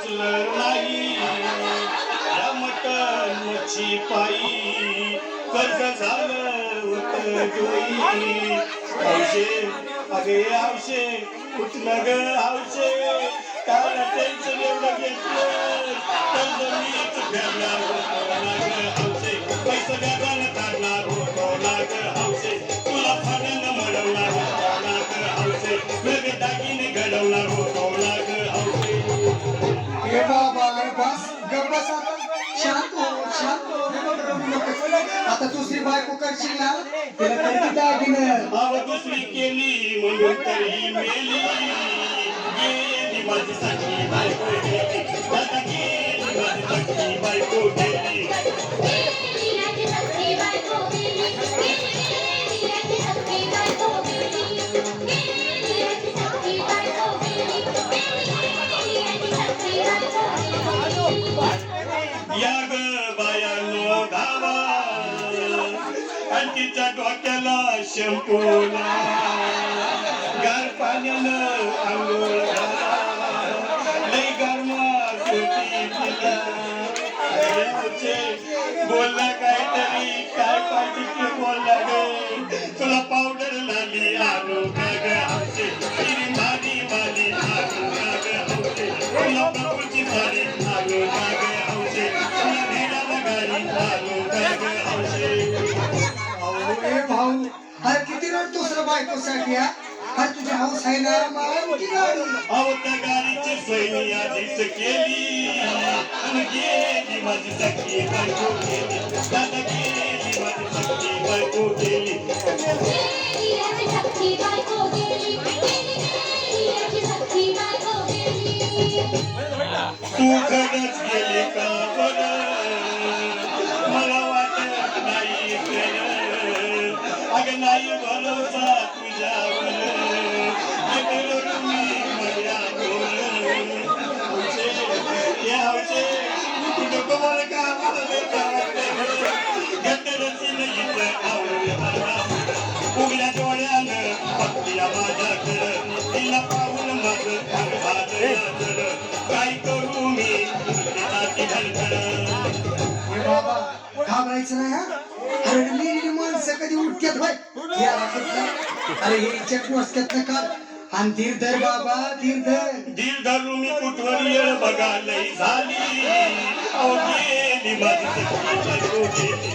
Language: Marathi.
वाचलं नाही या मटण मच्छी पायी कर्ज झालं होत डोई हौशे अगे हौशे कुठलं ग हौशे काय टेन्शन एवढं घेतलं कर्ज मीच फेडणार होतो ना ग हौशे पैसे व्याजानं काढणार होतो ना ग हौशे तुला फाडणं मळवणार होतो ना ग हौशे नवे दागिने घडवणार होतो ना ग हौशे ए बाबा बस गप्पा शांत हो शांत हो रडू नकोस. आता दुसरी बायको करशील ना तिला कधी दागिनं अव दुसरी केली म्हणून तरी मेली गेली माझी सखी बायको गेली आता गेली माझी सखी बायको गेली या ग बायानो धावा आणि तिच्या डोक्याला शंपूला गार पाण्यानं आंघोळ घाला लई गरमास होती तिला बोलला काहीतरी काय पाहिजे ते बोलला ग तुला पावडर लाली आणू का ग हौशे तिरी माली माली आणू का ग हौशे तुला प्रभूची साडी आणू का ग हौशे तुला भेटायला गाडी आणू का ग हौशे ए भाऊ अरे किती रडतोस रे बायकोसाठी हा अरे तुझी हौस आहे ना मारुती गाडी अहो त्या गाडीची सोय मी आधीच केली आणि गेली माझी सखी बायको गेली दादा गेली माझी सखी बायको गेली तू खरंच गेली का बरं मला वाटत नाही खरं अगं नाही भरोसा तुझ्यावर मी माझ्यावर या हौशे नको मला का उघड्या डोळ्यानं बघतीया माझ्याकडं तिला पाहून माझं झालं काय करू मी ती धडकड बाबा घाबरायचं नाही हा अरे मेलेली माणसं कधी उठक्यात होय अरे हे चेक वाजतात ना काल आणि धीर धर बाबा धीर धर धीर धरू मी कुठवर येळ बघा लई झाली अहो गेली माझी सखी बायको गेली